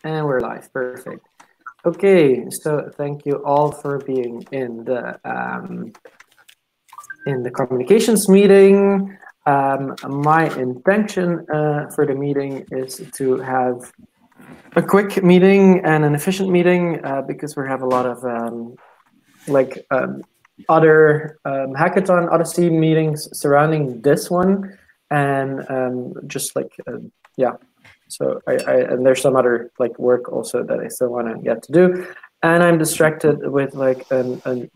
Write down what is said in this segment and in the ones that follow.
And we're live. Perfect. Okay, so thank you all for being in the communications meeting. My intention for the meeting is to have a quick meeting and an efficient meeting because we have a lot of other hackathon Odyssey meetings surrounding this one, and yeah. So and there's some other work also that I still want to get to do, and I'm distracted with a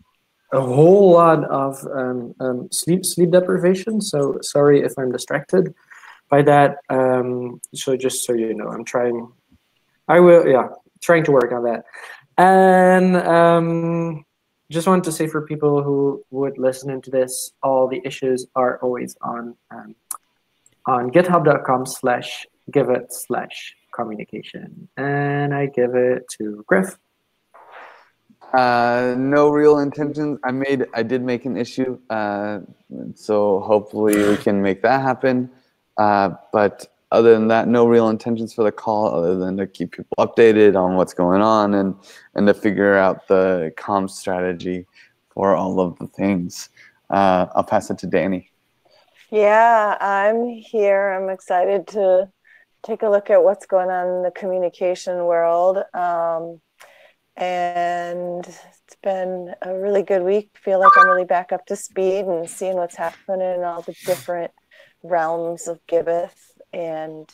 whole lot of sleep deprivation. So sorry if I'm distracted by that. So just so you know, trying to work on that. And just wanted to say for people who would listen into this, all the issues are always on github.com/giveit/communication. And I give it to Griff. No real intentions. I did make an issue, so hopefully we can make that happen. But other than that, no real intentions for the call other than to keep people updated on what's going on and to figure out the comm strategy for all of the things. I'll pass it to Danny. Yeah, I'm here. I'm excited to take a look at what's going on in the communication world. And it's been a really good week. I feel like I'm really back up to speed and seeing what's happening in all the different realms of Gibbeth. And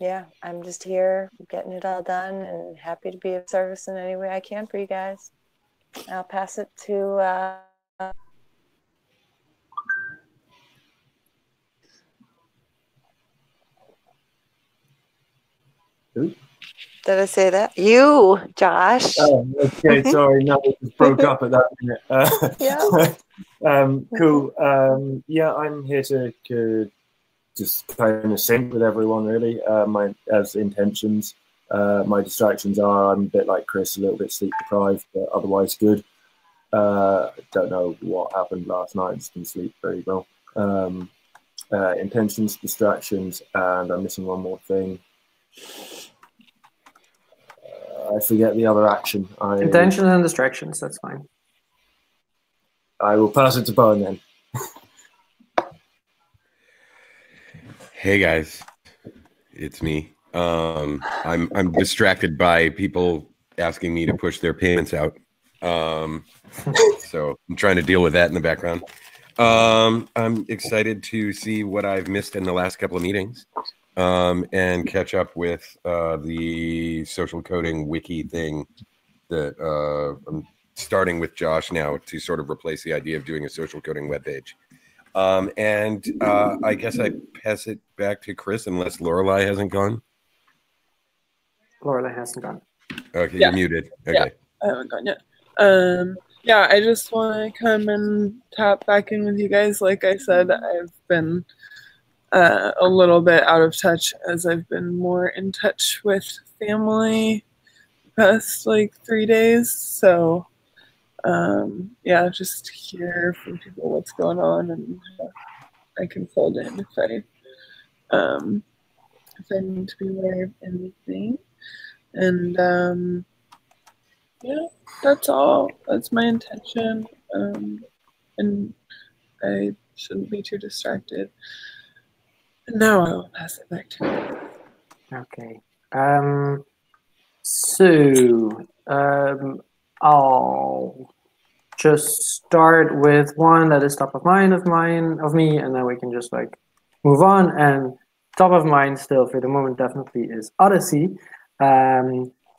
yeah, I'm just here getting it all done and happy to be of service in any way I can for you guys. I'll pass it to who? Did I say that? You, Josh. Oh, okay, sorry. No, it just broke up at that minute. Yeah. Cool. Yeah, I'm here to just kind of sync with everyone, really. As intentions. My distractions are, I'm a bit like Chris, a little bit sleep deprived, but otherwise good. Don't know what happened last night. Just didn't sleep very well. Intentions, distractions, and I'm missing one more thing. I forget the other action. Intentions and distractions, that's fine. I will pass it to Bowen then. Hey guys, it's me. I'm distracted by people asking me to push their payments out. So I'm trying to deal with that in the background. I'm excited to see what I've missed in the last couple of meetings. And catch up with the social coding wiki thing that I'm starting with Josh now to sort of replace the idea of doing a social coding webpage. And I guess I pass it back to Chris unless Lorelei hasn't gone. Lorelei hasn't gone. Okay, yeah. You're muted. Okay. Yeah, I haven't gone yet. Yeah, I just want to come and tap back in with you guys. Like I said, I've been a little bit out of touch as I've been more in touch with family the past 3 days. So yeah, just hear from people what's going on, and I can fold in if I need to be aware of anything. And yeah, that's all. That's my intention. And I shouldn't be too distracted. Now I will pass it back to you. Okay. So I'll just start with one that is top of mind of me, and then we can just move on. And top of mind still for the moment definitely is Odyssey.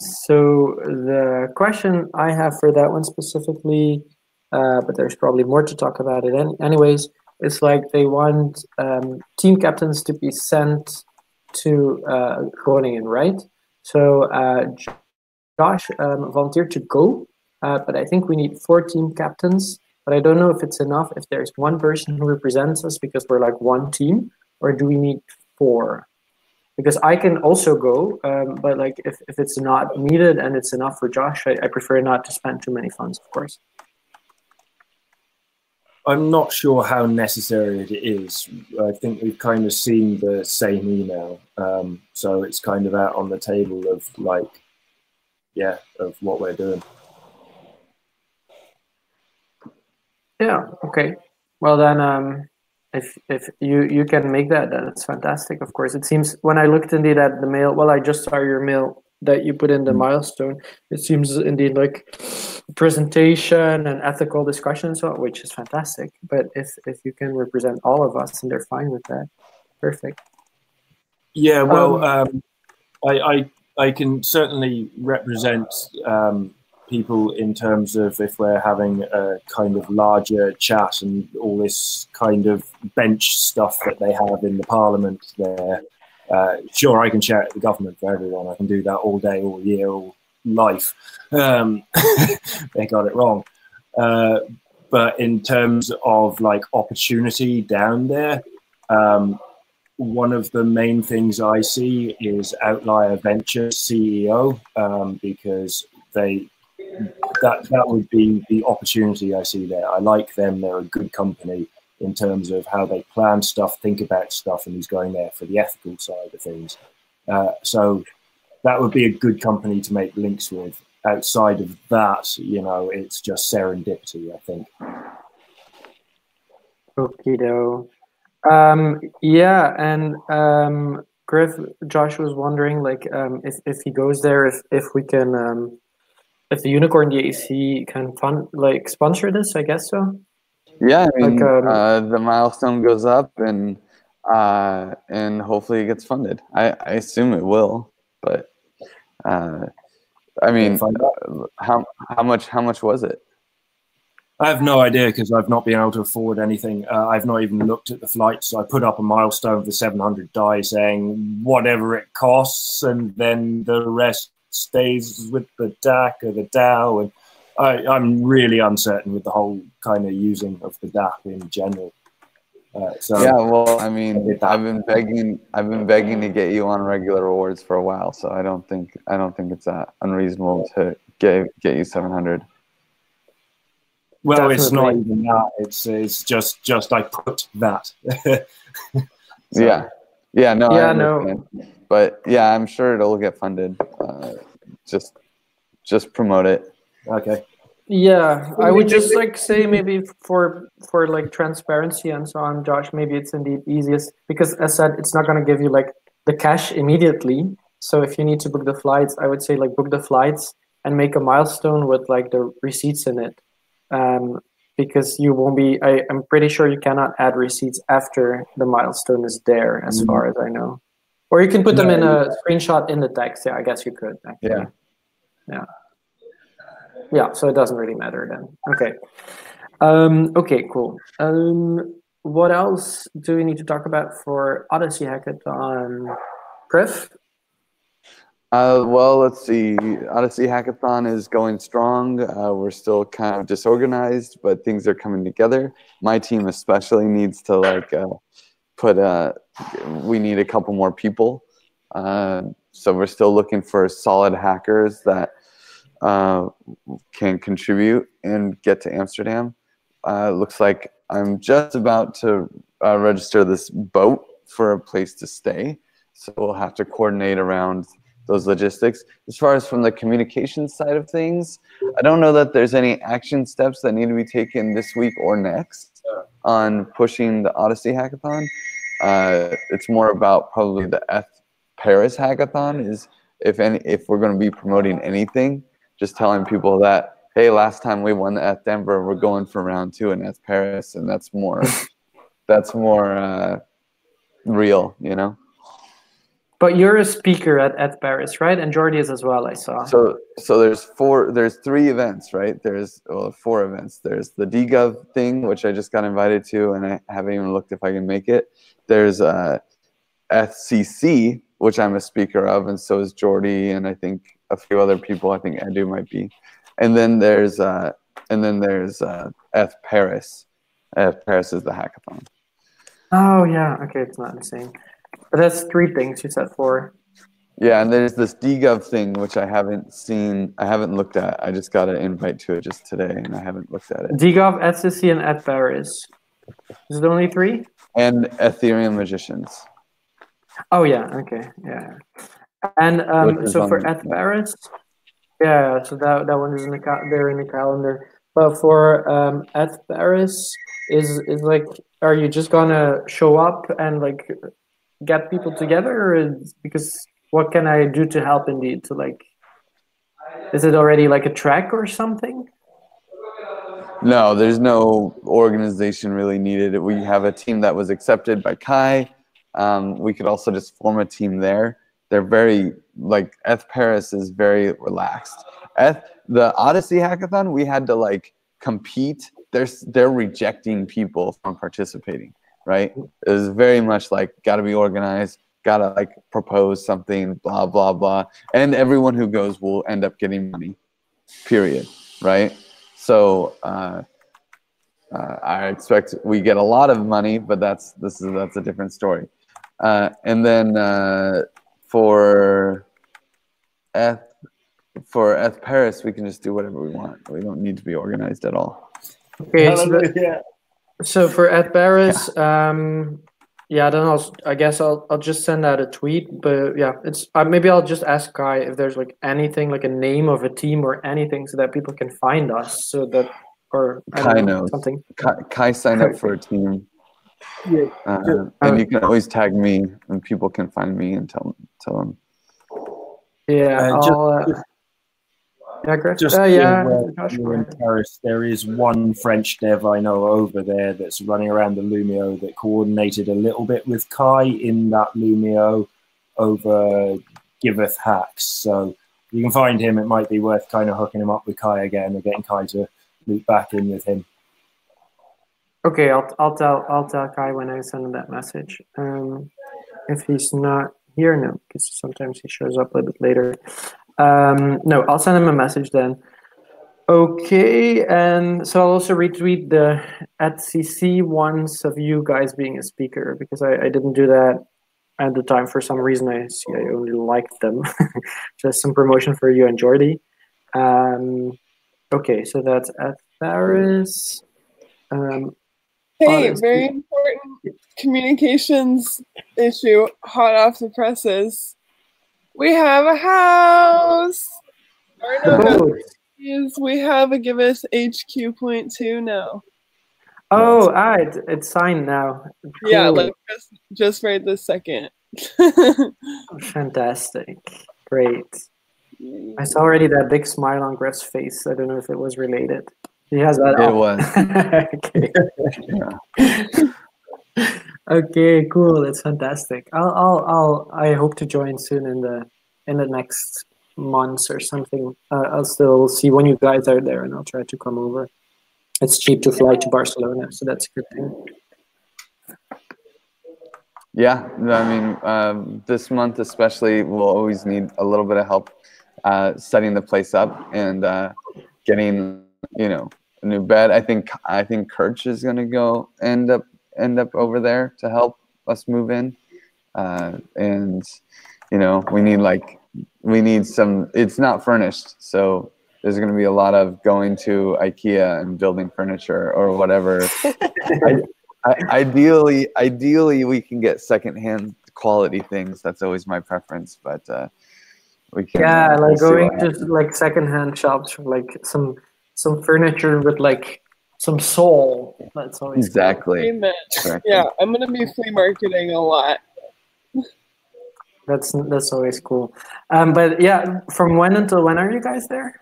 So the question I have for that one specifically, but there's probably more to talk about it anyways. It's they want team captains to be sent to Groningen, right? So Josh volunteered to go, but I think we need 4 team captains. But I don't know if it's enough if there's one person who represents us because we're one team, or do we need 4? Because I can also go, but if it's not needed and it's enough for Josh, I prefer not to spend too many funds, of course. I'm not sure how necessary it is. I think we've kind of seen the same email, so it's kind of out on the table of like, yeah, of what we're doing. Yeah. Okay. Well then, if you can make that, then it's fantastic. Of course, it seems when I looked indeed at the mail. Well, I just saw your mail that you put in the milestone. It seems indeed like presentation and ethical discussion, so which is fantastic. But if you can represent all of us and they're fine with that, perfect. Yeah. Well, I can certainly represent people in terms of if we're having a kind of larger chat and all this kind of bench stuff that they have in the parliament there. Sure, I can share it with the government for everyone. I can do that all day, all year, all life. They got it wrong. But in terms of like opportunity down there, one of the main things I see is Outlier Ventures CEO, because that would be the opportunity I see there. I like them. They're a good company in terms of how they plan stuff, think about stuff, and he's going there for the ethical side of things. So that would be a good company to make links with. Outside of that, you know, it's just serendipity, I think. Okido. Yeah, and Griff, Josh was wondering, like, if he goes there, if we can, if the Unicorn DAC can fund, like, sponsor this, I guess so. Yeah, I mean, like, the milestone goes up, and hopefully it gets funded. I assume it will, but I mean, how much was it? I have no idea because I've not been able to afford anything. I've not even looked at the flights. I put up a milestone for 700 DAI saying whatever it costs, and then the rest stays with the DAC or the DAO. And I'm really uncertain with the whole kind of using of the DAC in general. So yeah, well, I mean, I've been begging to get you on regular rewards for a while, so I don't think it's unreasonable to get you 700. Well, Definitely. It's not even that. It's just I put that. So, yeah, no, I understand. No. But yeah, I'm sure it'll get funded. Just promote it. Okay. Yeah, I would just like say maybe for like transparency and so on, Josh, maybe it's indeed easiest because as said, it's not going to give you like the cash immediately. So if you need to book the flights, I would say like book the flights and make a milestone with like the receipts in it. Because you won't be, I'm pretty sure you cannot add receipts after the milestone is there, as far as I know. Or you can put them in a screenshot in the text. Yeah, I guess you could. Actually. Yeah, so it doesn't really matter then. Okay. Okay, cool. What else do we need to talk about for Odyssey Hackathon? Griff? Well, let's see. Odyssey Hackathon is going strong. We're still kind of disorganized, but things are coming together. My team especially needs to like we need a couple more people. So we're still looking for solid hackers that can contribute and get to Amsterdam. Looks like I'm just about to register this boat for a place to stay. So we'll have to coordinate around those logistics. As far as from the communication side of things, I don't know that there's any action steps that need to be taken this week or next on pushing the Odyssey Hackathon. It's more about probably the Paris Hackathon is if we're going to be promoting anything, just telling people that, hey, last time we won the Denver, we're going for round 2 in Paris, and that's more real, you know. But you're a speaker at Paris, right? And Jordi is as well, I saw. So there's 3 events, right? There's 4 events. There's the DGov thing, which I just got invited to, and I haven't even looked if I can make it. There's FCC, which I'm a speaker of, and so is Jordi, and I think a few other people. I think Edu might be. And then there's Paris. Paris is the hackathon. Oh yeah, okay, it's not the same. But that's 3 things you said 4. Yeah, and there's this DGov thing which I haven't seen. I haven't looked at. I just got an invite to it just today, and I haven't looked at it. DGov, ETHCC, and ETHParis. Is it only 3? And Ethereum Magicians. Oh yeah. Okay. Yeah. And so for ETHParis, yeah. So that one is there in the calendar. But for ETHParis, is like, are you just gonna show up and like get people together, or because what can I do to help indeed to like? Is it already like a track or something? No, there's no organization really needed. We have a team that was accepted by Kai. We could also just form a team there. They're very, like, ETHParis is very relaxed. The Odyssey Hackathon, we had to like compete. They're rejecting people from participating, right? It was very much like, gotta be organized, gotta like propose something, blah, blah, blah. And everyone who goes will end up getting money, period, right? So I expect we get a lot of money, but that's a different story. And then for ETHParis, we can just do whatever we want. We don't need to be organized at all. Okay. So for ETHParis, yeah, then I guess I'll just send out a tweet. But yeah, it's maybe I'll just ask Kai if there's like anything, like a name of a team or anything, so that people can find us. So that, or I Kai don't know, knows. something. Kai signed up for a team. Yeah. And you can always tag me, and people can find me and tell them. Yeah. Yeah, Chris. Just yeah. Josh, you're in Paris, there is one French dev I know over there that's running around the Lumio that coordinated a little bit with Kai in that Lumio over Giveth Hacks. So you can find him. It might be worth kind of hooking him up with Kai again or getting Kai to loop back in with him. Okay, I'll tell Kai when I send him that message. If he's not here, no, because sometimes he shows up a little bit later. No, I'll send him a message then. Okay, and so I'll also retweet the @CC ones of you guys being a speaker, because I didn't do that at the time for some reason. I only liked them. Just some promotion for you and Jordi. Okay, so that's ETHParis. Hey, very important communications issue, hot off the presses. We have a house. Or no, we have a Giveth HQ.2 now. Oh, it's signed now. Cool. Yeah, like just right this second. Fantastic. Great. I saw already that big smile on Gref's face. I don't know if it was related. He has that. It was. Okay. Okay, cool. That's fantastic. I hope to join soon in the next months or something. I'll still see when you guys are there, and I'll try to come over. It's cheap to fly to Barcelona, so that's a good thing. Yeah, I mean, this month especially, we'll always need a little bit of help setting the place up and getting, a new bed. I think Kirch is gonna go end up over there to help us move in, and we need some. It's not furnished, so there's going to be a lot of going to IKEA and building furniture or whatever. Ideally, we can get secondhand quality things. That's always my preference, but we can. Yeah, like going to like secondhand shops for like some furniture with like some soul. That's always exactly. Cool. Yeah, I'm gonna be flea marketing a lot. That's always cool. But yeah, from when until when are you guys there?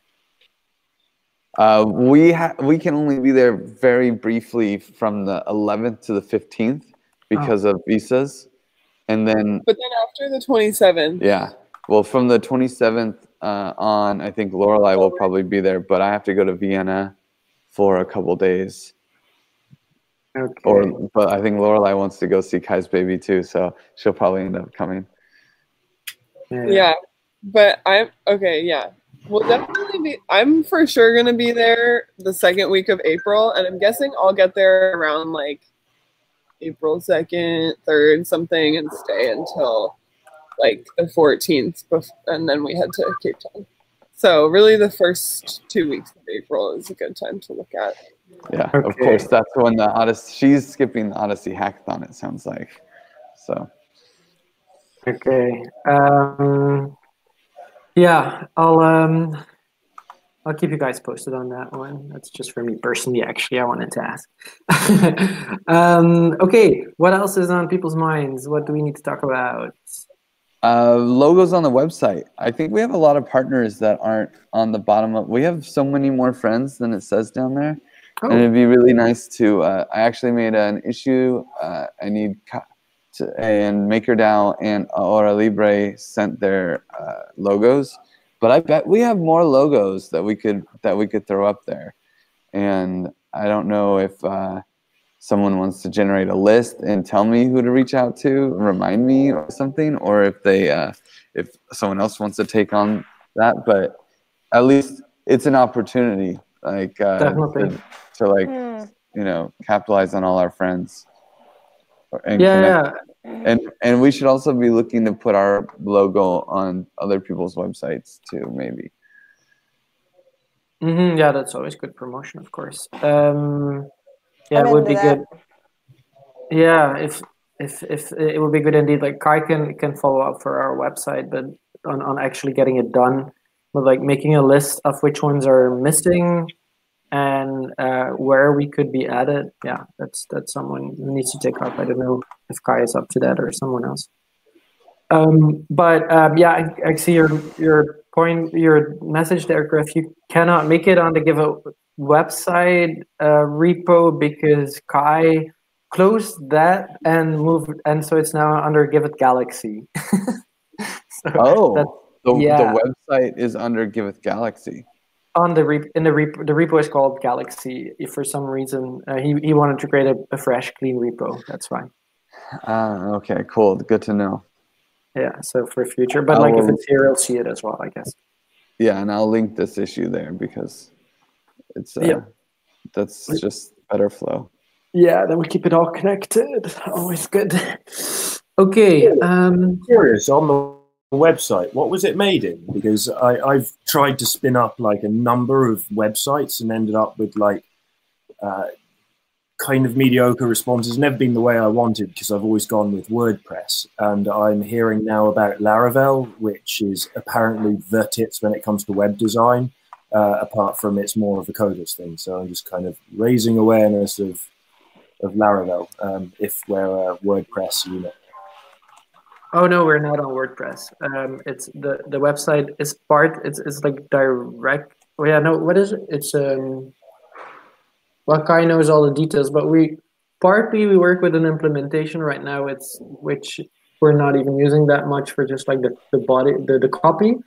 We can only be there very briefly from the 11th to the 15th because of visas, and then. But then after the 27th. Yeah, well, from the 27th on, I think Lorelei will probably be there, but I have to go to Vienna for a couple days. Okay. But I think Lorelei wants to go see Kai's baby too, so she'll probably end up coming. Yeah, but I'm okay. Yeah. We'll definitely be. I'm for sure gonna be there the second week of April, and I'm guessing I'll get there around like April 2nd, 3rd, something, and stay until like the 14th, and then we head to Cape Town. So really the first 2 weeks of April is a good time to lock at. Yeah, Okay. of course. That's when the Odyssey. She's skipping the Odyssey hackathon. It sounds like. So. Okay. Yeah, I'll keep you guys posted on that one. That's just for me personally. Actually, I wanted to ask. Okay, what else is on people's minds? What do we need to talk about? Logos on the website. I think we have a lot of partners that aren't on the bottom of. We have so many more friends than it says down there, and it'd be really nice to. I actually made an issue. I need and MakerDAO and Aura Libre sent their logos, but I bet we have more logos that we could throw up there, and I don't know if someone wants to generate a list and tell me who to reach out to, remind me or something, or if they if someone else wants to take on that. But at least it's an opportunity, like to like you know, capitalize on all our friends and connect. And we should also be looking to put our logo on other people's websites too, maybe. Yeah, that's always good promotion, of course. Yeah, it would be good. Yeah, if it would be good indeed. Like Kai can follow up for our website, but on actually getting it done, but like making a list of which ones are missing and where we could be added. Yeah, that's someone who needs to take up. I don't know if Kai is up to that or someone else. Yeah, I see your point, your message there, Griff. You cannot make it on the Give a website repo because Kai closed that and moved, and so it's now under Give It Galaxy. So the website is under Give It Galaxy. On the repo is called Galaxy. If for some reason he wanted to create a fresh, clean repo, that's fine. Okay, cool. Good to know. Yeah, so for future, but like if it's here, I'll see it as well, I guess. Yeah, and I'll link this issue there because it's that's just better flow. Yeah, then we keep it all connected. Always good. Okay. Curious on the website, what was it made in? Because I've tried to spin up like a number of websites and ended up with like kind of mediocre responses. Never been the way I wanted because I've always gone with WordPress. And I'm hearing now about Laravel, which is apparently the tits when it comes to web design, apart from it's more of a coders thing. So I'm just kind of raising awareness of Laravel, if we're a WordPress unit. Oh no, we're not on WordPress. It's the website is part. It's like direct. Oh yeah, no. What is it? It's Well, Kai knows all the details, but we work with an implementation right now. Which we're not even using that much for just like the body, the copy,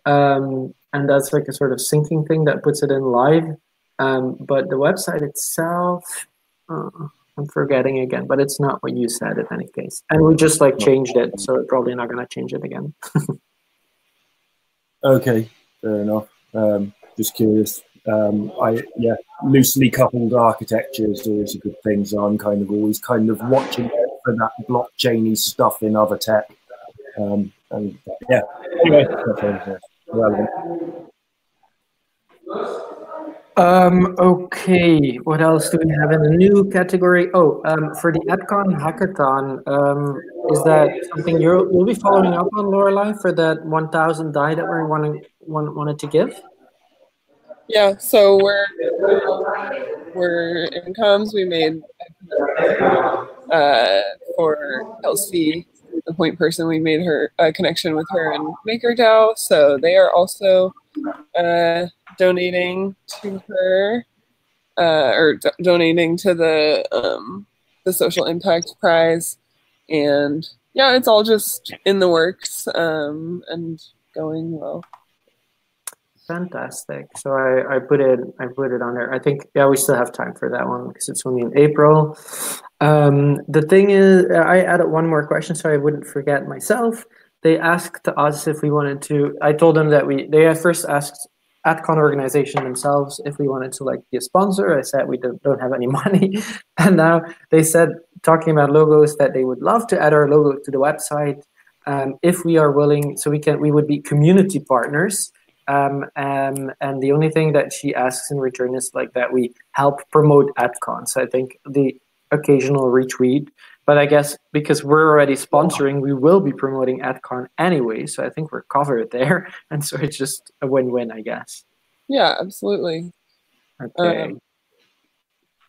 and that's like a sort of syncing thing that puts it in live. But the website itself, I'm forgetting again, but it's not what you said in any case. And we just like changed it, so we're probably not going to change it again. Okay, fair enough. Just curious. Loosely coupled architecture is always a good thing, so I'm kind of always watching out for that blockchainy stuff in other tech. Anyway, that's relevant. Okay, what else do we have in the new category? Oh, for the AdCon hackathon, is that something you'll be following up on, Lorelei, for that 1,000 die that we wanted to give? Yeah, so we're in comms. We made for Elsie, the point person, we made her a connection with her and MakerDAO, so they are also donating to her donating to the social impact prize, and yeah, it's all just in the works and going well. Fantastic. So I put it on there. I think we still have time for that one because it's only in April. The thing is, I added one more question so I wouldn't forget myself. They asked us if we wanted to. I told them that they first asked AdCon organization themselves if we wanted to like be a sponsor. I said we don't have any money, and now they said, talking about logos, that they would love to add our logo to the website. if we are willing, so we would be community partners. And the only thing that she asks in return is like that we help promote AdCon. So I think the occasional retweet, but I guess because we're already sponsoring, we will be promoting AdCon anyway. So I think we're covered there, and so it's just a win-win, I guess. Yeah, absolutely. Okay.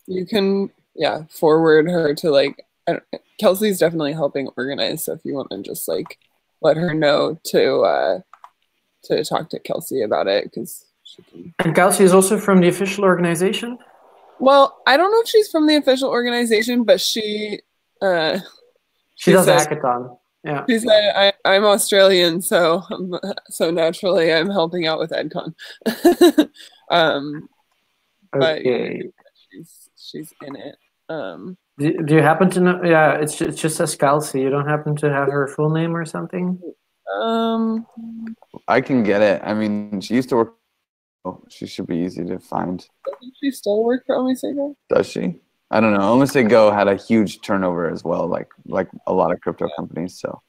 You can, forward her to like, Kelsey's definitely helping organize. So if you want to just like let her know to talk to Kelsey about it, because she can. And Kelsey is also from the official organization? Well, I don't know if she's from the official organization, but she does said, hackathon. Yeah. She said, I'm Australian, so naturally I'm helping out with EdCon. But Okay. she's in it. Do you happen to know? Yeah, it just says Kelsey. You don't happen to have her full name or something? I can get it. I mean, she used to work. Oh, she should be easy to find. Doesn't she still work for Omisego? Does she? I don't know. Omisego had a huge turnover as well, like a lot of crypto companies. So.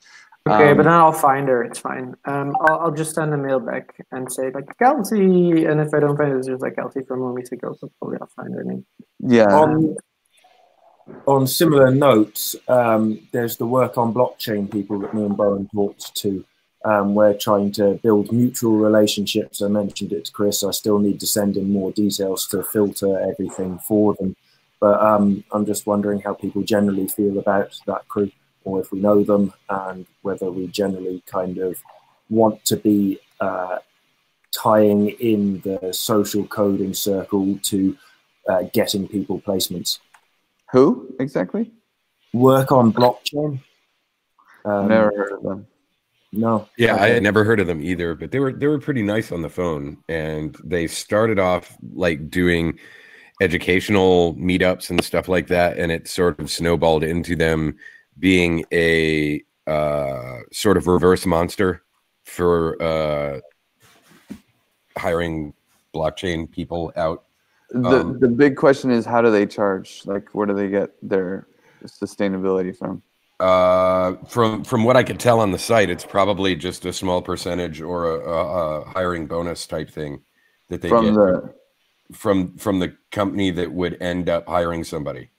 Okay, but then I'll find her. It's fine. I'll just send a mail back and say like Kelsey, and if I don't find it, it's just like Kelsey from Omisego. So probably I'll find her name. Yeah. On similar notes, there's the work on blockchain people that me and Bowen talked to. We're trying to build mutual relationships. I mentioned it to Chris. I still need to send in more details to filter everything for them. But I'm just wondering how people generally feel about that crew, or if we know them, and whether we generally kind of want to be tying in the social coding circle to getting people placements. Who exactly? Work on blockchain. Never heard of them. No. Yeah, I had never heard of them either, but they were pretty nice on the phone, and they started off like doing educational meetups and stuff like that, and it sort of snowballed into them being a sort of reverse monster for hiring blockchain people out. The big question is, how do they charge? Like, where do they get their sustainability from? From what I could tell on the site, it's probably just a small percentage or a hiring bonus type thing that they get from the company that would end up hiring somebody.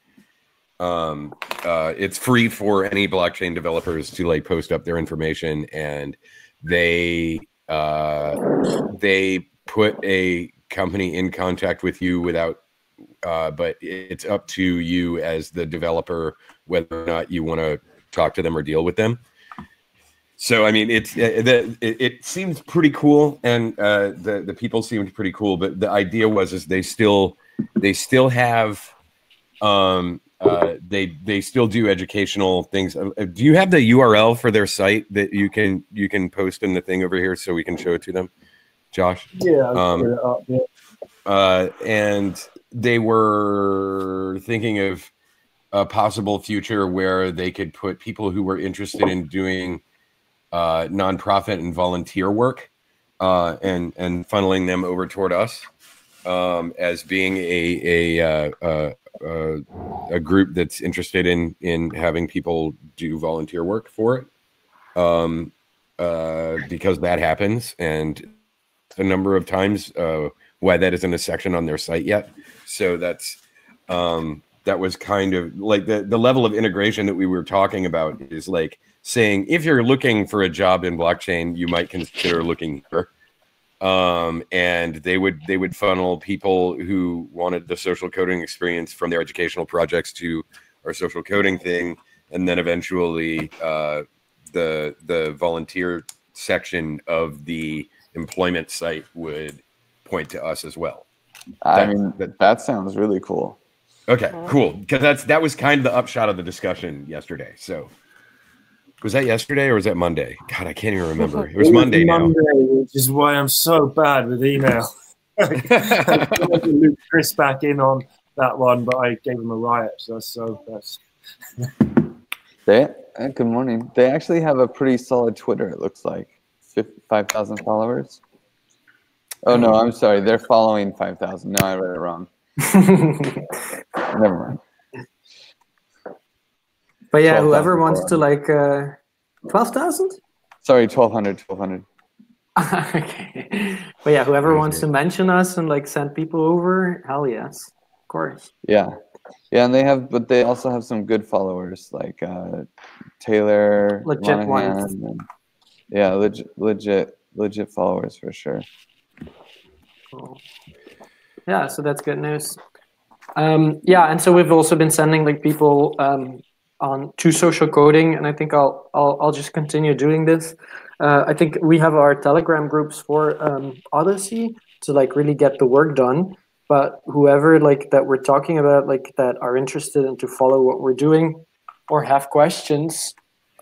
It's free for any blockchain developers to like post up their information, and they put a company in contact with you without but it's up to you as the developer whether or not you want to talk to them or deal with them. So I mean, it seems pretty cool, and the people seemed pretty cool, but the idea is they still have they still do educational things. Do you have the URL for their site that you can post in the thing over here so we can show it to them, Josh? Yeah, I'll put it up, yeah. And they were thinking of a possible future where they could put people who were interested in doing nonprofit and volunteer work and funneling them over toward us as being a group that's interested in having people do volunteer work for it, because that happens, and a number of times why that isn't a section on their site yet. So that's that was kind of like the level of integration that we were talking about is like saying, if you're looking for a job in blockchain, you might consider looking here. And they would funnel people who wanted the social coding experience from their educational projects to our social coding thing, and then eventually the volunteer section of the employment site would point to us as well. That sounds really cool. Okay, cool. Because that was kind of the upshot of the discussion yesterday. So was that yesterday or was that Monday? God, I can't even remember. It was Monday now. Which is why I'm so bad with email. I tried to loop Chris back in on that one, but I gave him a riot. So that's. Good morning. They actually have a pretty solid Twitter. It looks like 5,000 followers. Oh no, I'm sorry. They're following 5,000. No, I read it wrong. Never mind. But yeah, whoever wants to like 12,000? Sorry, 1,200. Okay. But yeah, whoever wants to mention us and like send people over, hell yes, of course. Yeah, and they also have some good followers like Taylor Legit Monahan, ones. and yeah, legit followers for sure. Cool. Yeah, so that's good news. Yeah, and so we've also been sending like people on to social coding, and I think I'll just continue doing this. I think we have our Telegram groups for Odyssey to like really get the work done. But whoever like that we're talking about, like that are interested in to follow what we're doing or have questions,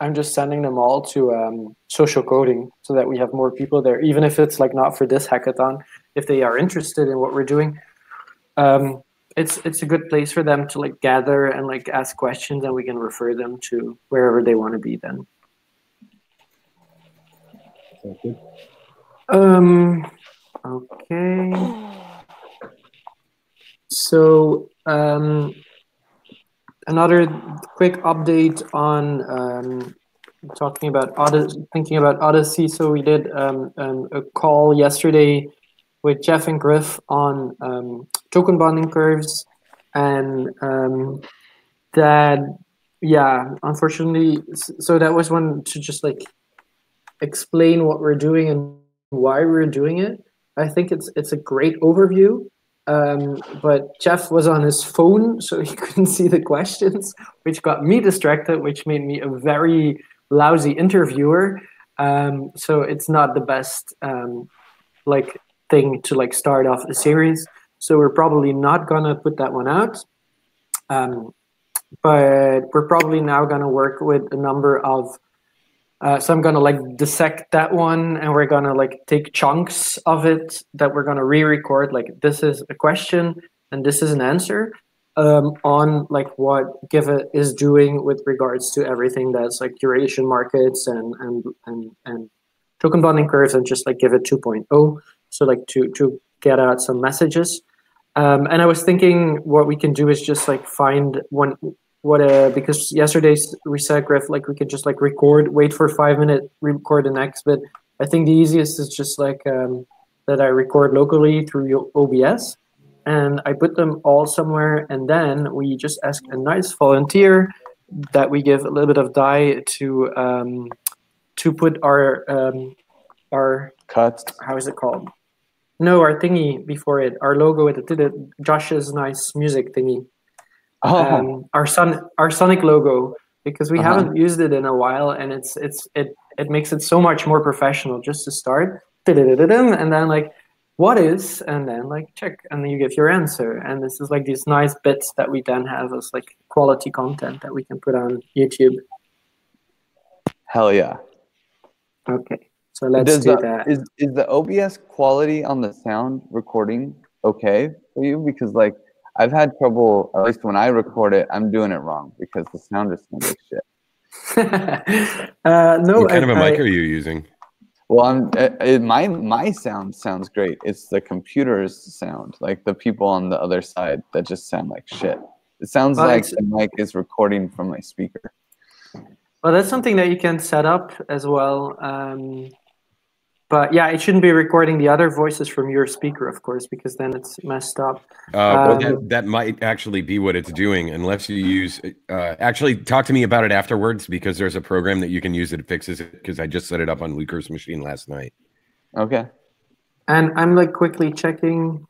I'm just sending them all to social coding so that we have more people there, even if it's like not for this hackathon. If they are interested in what we're doing, it's a good place for them to like gather and like ask questions, and we can refer them to wherever they want to be then. Sounds good. Okay. So another quick update on thinking about Odyssey. So we did a call yesterday with Jeff and Griff on token bonding curves, and unfortunately, so that was one to just like explain what we're doing and why we're doing it. I think it's a great overview. But Jeff was on his phone, so he couldn't see the questions, which got me distracted, which made me a very lousy interviewer. So it's not the best like thing to like start off a series. So we're probably not gonna put that one out. But we're probably now gonna work with a number of so I'm gonna like dissect that one, and we're gonna like take chunks of it that we're gonna re-record. Like this is a question and this is an answer on like what Giveth is doing with regards to everything that's like duration markets and token bonding curves, and just like Giveth 2.0. So like to get out some messages. And I was thinking what we can do is just like find one. Because yesterday we said, Griff, like we could just like record, wait for 5 minutes, record the next. But I think the easiest is just like that I record locally through OBS, and I put them all somewhere, and then we just ask a nice volunteer that we give a little bit of dye to put our Cuts. how is it called? No, our thingy before it, our logo with it, Josh's nice music thingy. Our Sonic logo, because we haven't used it in a while, and it makes it so much more professional just to start, and then like what is, and then like check, and then you give your answer, and this is like these nice bits that we then have as like quality content that we can put on YouTube. Hell yeah. Okay, so let's do that. Is the OBS quality on the sound recording okay for you? Because like I've had trouble, at least when I record it, I'm doing it wrong because the sound just sounds like shit. No, what kind of a mic are you using? Well, my sound sounds great. It's the computer's sound, like the people on the other side that just sound like shit. It sounds like the mic is recording from my speaker. Well, that's something that you can set up as well. But yeah, it shouldn't be recording the other voices from your speaker, of course, because then it's messed up. Well, that might actually be what it's doing, unless you use. Actually, talk to me about it afterwards, because there's a program that you can use that fixes it. Because I just set it up on Luker's machine last night. Okay. And I'm like quickly checking.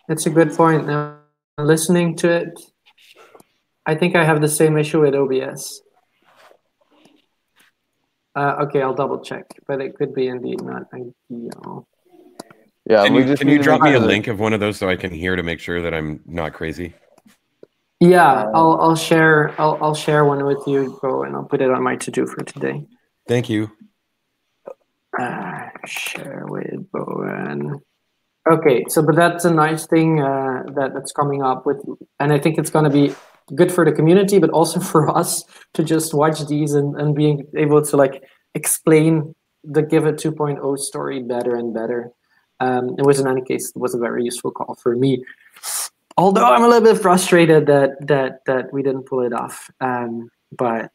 It's a good point. Now, listening to it, I think I have the same issue with OBS. Okay, I'll double check, but it could be indeed not ideal. Yeah, can you drop me a link of one of those so I can hear to make sure that I'm not crazy? Yeah, I'll share one with you, Bo, and I'll put it on my to-do for today. Thank you. Share with Bo. Okay, so but that's a nice thing that's coming up with, and I think it's going to be good for the community, but also for us to just watch these and being able to like explain the Giveth 2.0 story better and better. It was, in any case, it was a very useful call for me. Although I'm a little bit frustrated that we didn't pull it off. But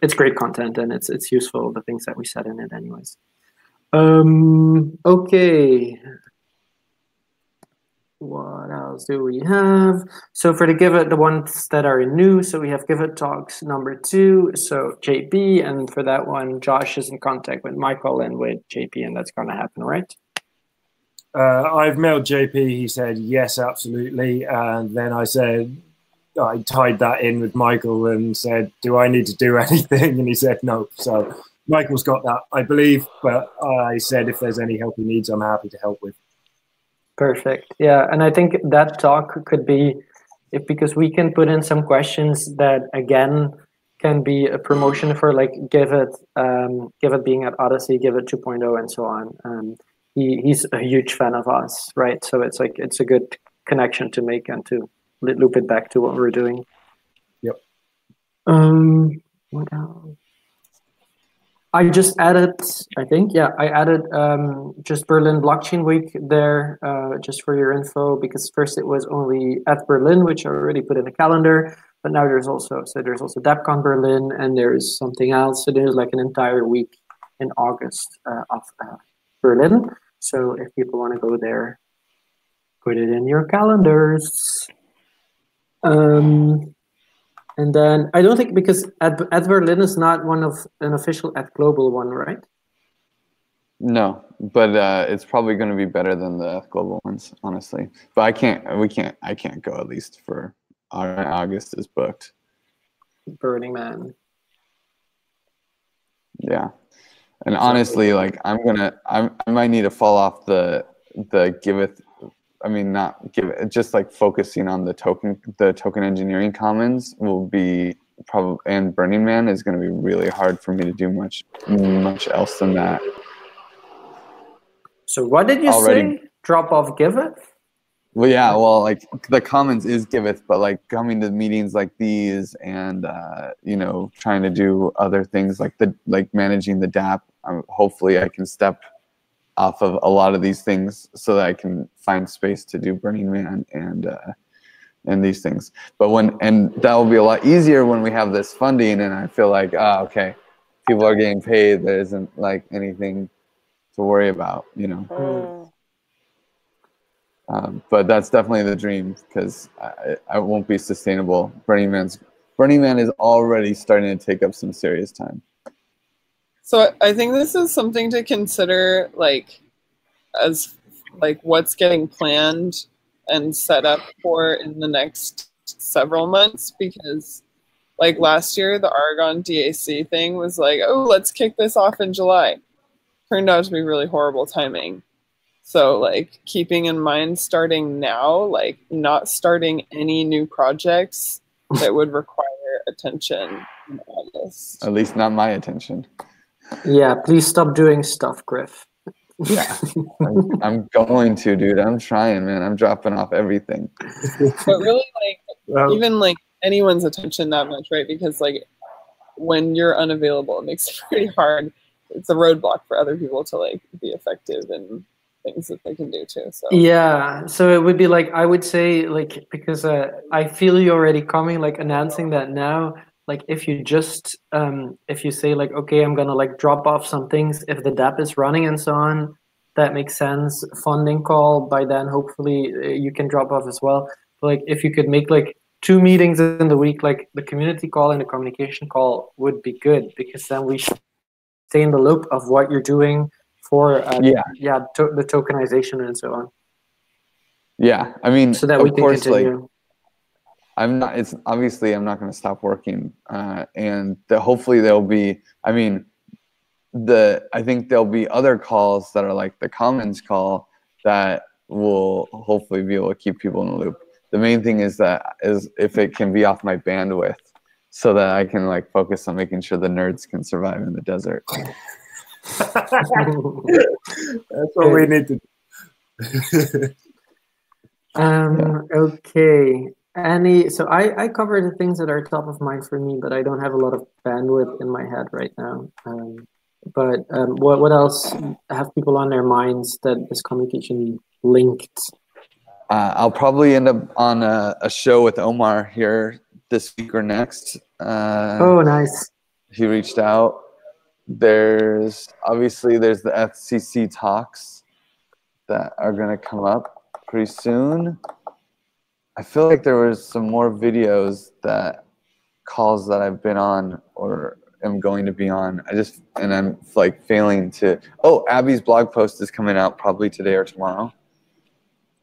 it's great content, and it's useful, the things that we said in it anyways. Okay. What else do we have? So for the Give It, the ones that are new, so we have Give It Talks number 2, so JP, and for that one, Josh is in contact with Michael and with JP, and that's going to happen, right? I've mailed JP. He said yes, absolutely, and then I tied that in with Michael and said, do I need to do anything? And he said no. So Michael's got that, I believe, but I said if there's any help he needs, I'm happy to help with. Perfect. Yeah, and I think that talk could be, because we can put in some questions that again can be a promotion for like Give It being at Odyssey, Give It 2.0, and so on. He's a huge fan of us, right? So it's like it's a good connection to make and to loop it back to what we're doing. Yep. What else? I just added, I added just Berlin Blockchain Week there, just for your info, because first it was only at Berlin, which I already put in the calendar, but now there's also DevCon Berlin, and there's something else. So there's like an entire week in August of Berlin. So if people want to go there, put it in your calendars. And then I don't think, because at Berlin is not one of an official at Global one, right? No, but it's probably going to be better than the global ones, honestly. But I can't go, at least for August is booked. Burning Man. Yeah, and honestly, like I might need to fall off the Giveth. I mean, not give it, just like focusing on the token engineering commons will be probably, and Burning Man is going to be really hard for me to do much else than that. So what did you say? Drop off Giveth? Well, yeah, well, like the commons is Giveth, but like coming to meetings like these and trying to do other things like managing the DApp. Hopefully, I can step off of a lot of these things so that I can find space to do Burning Man and these things. But that will be a lot easier when we have this funding, and I feel like, okay, people are getting paid. There isn't like anything to worry about, but that's definitely the dream, because I won't be sustainable. Burning Man is already starting to take up some serious time. So I think this is something to consider, like, as like what's getting planned and set up for in the next several months, because like last year, the Argonne DAC thing was like, oh, let's kick this off in July. Turned out to be really horrible timing. So like keeping in mind starting now, like not starting any new projects that would require attention in August. At least not my attention. Yeah, please stop doing stuff, Griff. Yeah, I'm going to, dude. I'm trying, man. I'm dropping off everything. But really, like, even like anyone's attention that much, right? Because like when you're unavailable, it makes it pretty hard. It's a roadblock for other people to like be effective in things that they can do too. So yeah, so it would be like, I would say, like, because I feel you already coming, like announcing that now. Like if you just if you say like, okay, I'm gonna like drop off some things if the DApp is running and so on, that makes sense. Funding call, by then hopefully you can drop off as well. But like if you could make like 2 meetings in the week, like the community call and the communication call would be good, because then we stay in the loop of what you're doing for the tokenization and so on. Yeah, I mean, so that we can continue. Like, I'm not going to stop working, and hopefully there'll be, I think there'll be other calls that are like the Commons call that will hopefully be able to keep people in the loop. The main thing is if it can be off my bandwidth so that I can like focus on making sure the nerds can survive in the desert. That's what we need to do. Okay. So I covered the things that are top of mind for me, but I don't have a lot of bandwidth in my head right now. But what else have people on their minds that is communication linked? I'll probably end up on a show with Omar here this week or next. Oh, nice. he reached out. There's the FCC talks that are going to come up pretty soon. I feel like there was some more videos calls that I've been on or am going to be on. I'm like failing to. Oh, Abby's blog post is coming out probably today or tomorrow.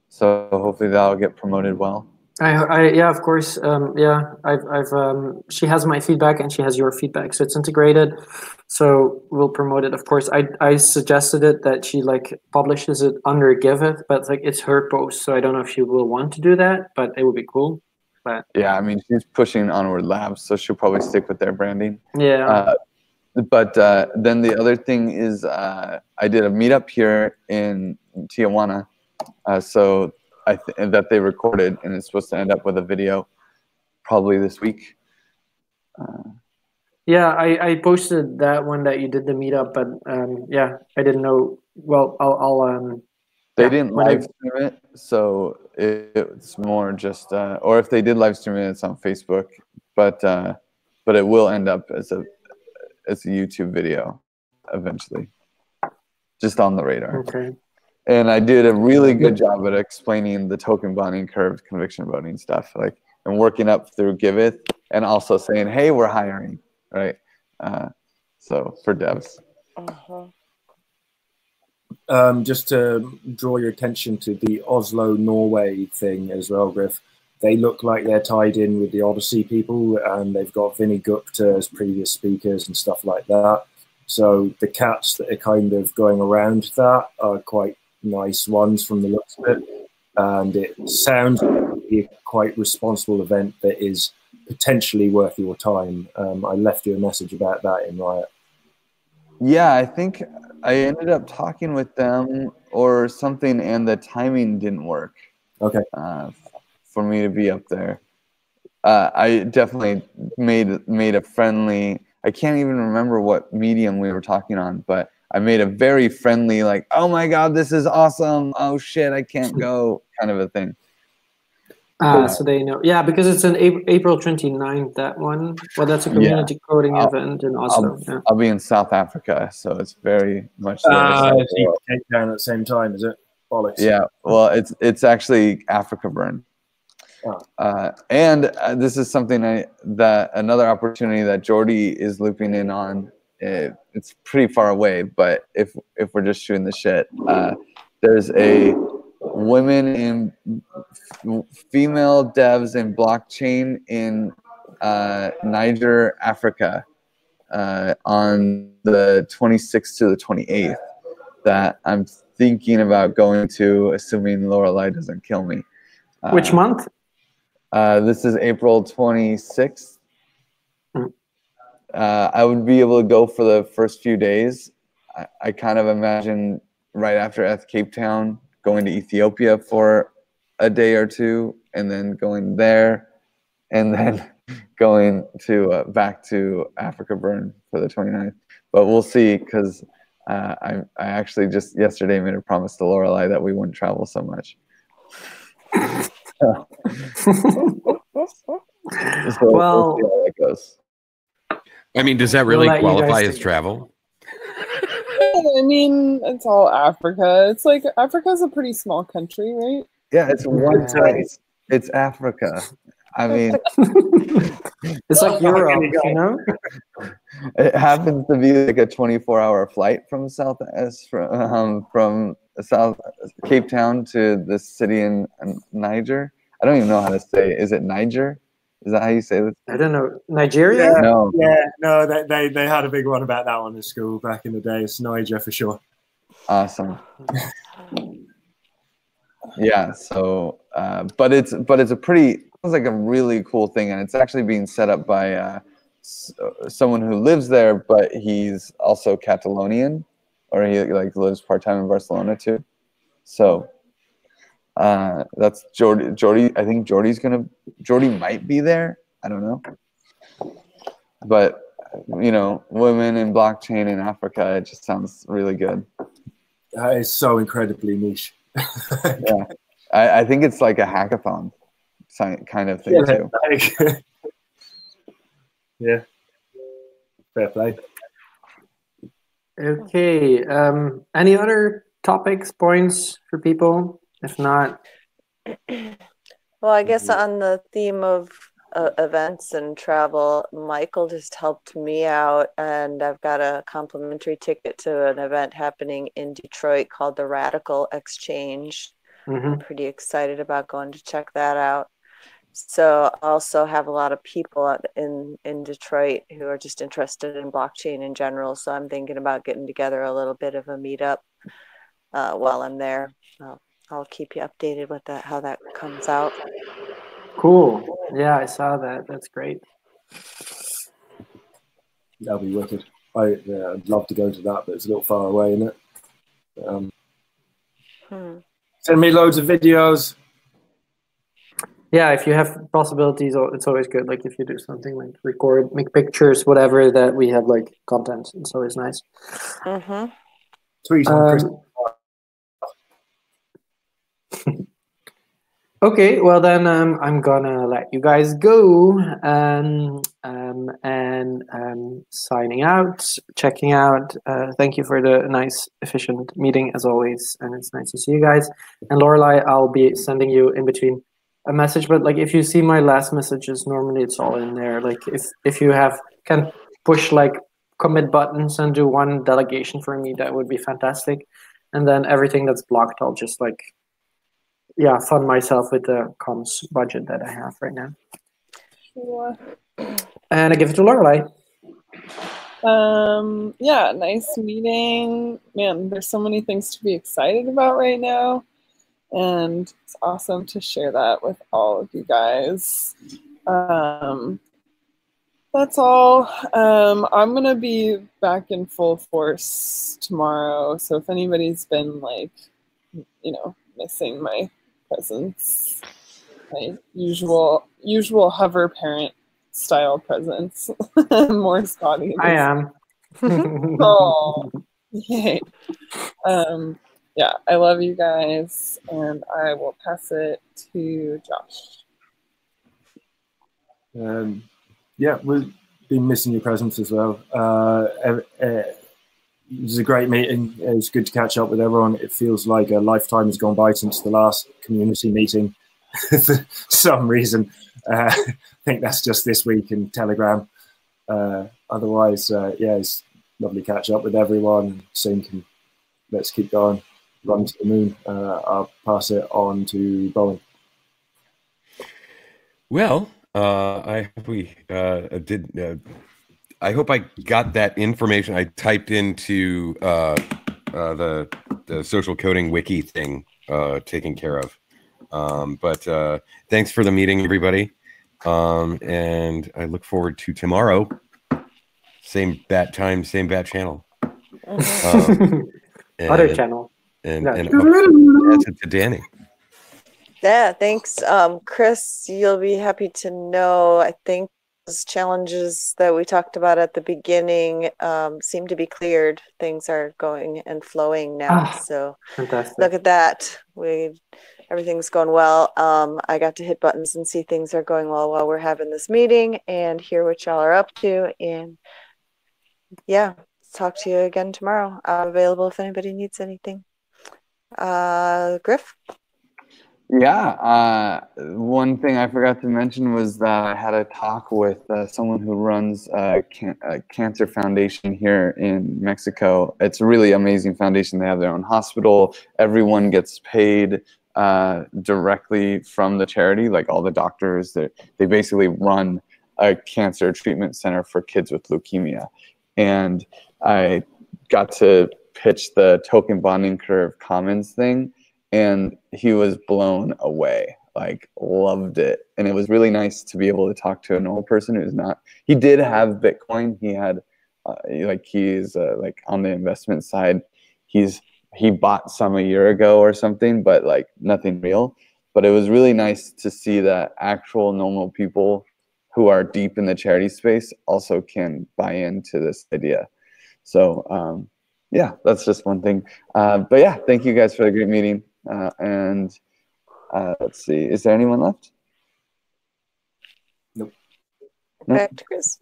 So hopefully that'll get promoted well. Yeah, of course. She has my feedback and she has your feedback, so it's integrated. So we'll promote it. Of course, I suggested it that she like publishes it under Giveth, but like it's her post, so I don't know if she will want to do that, but it would be cool. But yeah, I mean, she's pushing Onward Labs, so she'll probably stick with their branding. Yeah. But then the other thing is, I did a meetup here in Tijuana, so that they recorded, and it's supposed to end up with a video probably this week. Yeah, I posted that one that you did the meetup, but yeah, I didn't know. Well, I'll They didn't live stream it, so it's more just, or if they did live stream it, it's on Facebook. But it will end up as a YouTube video eventually, just on the radar. Okay. And I did a really good job at explaining the token bonding curve, conviction voting stuff, like, and working up through Giveth, and also saying, hey, we're hiring, right? So for devs. Just to draw your attention to the Oslo, Norway thing as well, Griff. They look like they're tied in with the Odyssey people, and they've got Vinny Gupta as previous speakers and stuff like that. So the cats that are kind of going around that are quite nice ones from the looks of it. And it sounds like a quite responsible event that is potentially worth your time. I left you a message about that in Riot. Yeah, I think I ended up talking with them or something, and the timing didn't work. Okay. For me to be up there. I definitely made a friendly, I can't even remember what medium we were talking on, but I made a very friendly, like, oh my God, this is awesome. Oh shit, I can't go kind of a thing. So they know. Yeah, because it's an April 29th, that one. Well, that's a community coding event in Oslo. I'll be in South Africa, so it's very much Cape Town at the same time, is it? Bollocks. Yeah, well, it's actually Africa Burn. And this is something that another opportunity that Jordy is looping in on. It's pretty far away, but if we're just shooting the shit, there's a women in female devs in blockchain in Niger, Africa, on the 26th to the 28th that I'm thinking about going to, assuming Lorelei doesn't kill me. Which month? This is April 26th. I would be able to go for the first few days. I kind of imagine right after Cape Town, going to Ethiopia for a day or two, and then going there, and then going to back to Africa Burn for the 29th. But we'll see, because I actually just yesterday made a promise to Lorelei that we wouldn't travel so much. So well, we'll see how that goes. I mean, does that really qualify as travel? I mean, it's all Africa. It's like Africa's a pretty small country, right? Yeah, it's one place. It's Africa. I mean, it's like Europe, you know? It happens to be like a 24-hour flight from South Cape Town to this city in Niger. I don't even know how to say it. Is it Niger? Is that how you say it? I don't know. Nigeria? Yeah, no, they had a big one about that one in school back in the day. It's Niger for sure. Awesome. Yeah, so but it's a pretty, sounds like a really cool thing, and it's actually being set up by someone who lives there, but he's also Catalonian, or he like lives part-time in Barcelona too. So that's Jordy. I think Jordy might be there. I don't know. But, you know, women in blockchain in Africa, it just sounds really good. That is so incredibly niche. Yeah. I think it's like a hackathon kind of thing too. Yeah. Fair play. Okay. Any other topics, points for people? If not, well, I guess on the theme of events and travel, Michael just helped me out, and I've got a complimentary ticket to an event happening in Detroit called the Radical Exchange. I'm pretty excited about going to check that out. So I also have a lot of people in Detroit who are just interested in blockchain in general. So I'm thinking about getting together a little bit of a meetup while I'm there. I'll keep you updated with that, how that comes out. cool. Yeah, I saw that. That's great. That'll be wicked. I'd love to go to that, but it's a little far away, isn't it? Send me loads of videos. Yeah, if you have possibilities, it's always good. Like if you do something like record, make pictures, whatever, that we have like content. It's always nice. Tweet on Chris. Okay, well then I'm gonna let you guys go and signing out, checking out. Thank you for the nice, efficient meeting as always, and it's nice to see you guys. And Lorelai, I'll be sending you in between a message, but like if you see my last messages, normally it's all in there. Like if you can push like commit buttons and do one delegation for me, that would be fantastic. And then everything that's blocked, I'll just like fund myself with the comms budget that I have right now. Sure. And I give it to Lorelai. Yeah, nice meeting. Man, there's so many things to be excited about right now. And it's awesome to share that with all of you guys. That's all. I'm going to be back in full force tomorrow. So if anybody's been like, missing my presence, my usual hover parent style presence, more spotty. I am. Oh, yay. Yeah, I love you guys, and I will pass it to Josh. Yeah, we've been missing your presence as well. It was a great meeting. It was good to catch up with everyone. It feels like a lifetime has gone by since the last community meeting for some reason. I think that's just this week in Telegram. Otherwise, it's lovely to catch up with everyone. Sync and let's keep going. Run to the moon. I'll pass it on to Bowen. Well, I hope I got that information. I typed into the social coding wiki thing taken care of. But thanks for the meeting, everybody. And I look forward to tomorrow. Same bat time, same bat channel. Other channel. And pass it to Danny. Yeah, thanks. Chris, you'll be happy to know, I think those challenges that we talked about at the beginning seem to be cleared. Things are going and flowing now. So fantastic. Look at that. Everything's going well. I got to hit buttons and see things are going well while we're having this meeting and hear what y'all are up to. And yeah, talk to you again tomorrow. I'm available if anybody needs anything. Griff? Yeah, one thing I forgot to mention was that I had a talk with someone who runs a cancer foundation here in Mexico. It's a really amazing foundation. They have their own hospital. Everyone gets paid directly from the charity, like all the doctors. They basically run a cancer treatment center for kids with leukemia. And I got to pitch the token bonding curve commons thing. And he was blown away, like loved it. And it was really nice to be able to talk to a normal person who's not, he did have Bitcoin. He had, he's like on the investment side, he bought some a year ago or something, but like nothing real. But it was really nice to see that actual normal people who are deep in the charity space also can buy into this idea. So yeah, that's just one thing. But yeah, thank you guys for the great meeting. And let's see, is there anyone left? Nope. Back to Chris.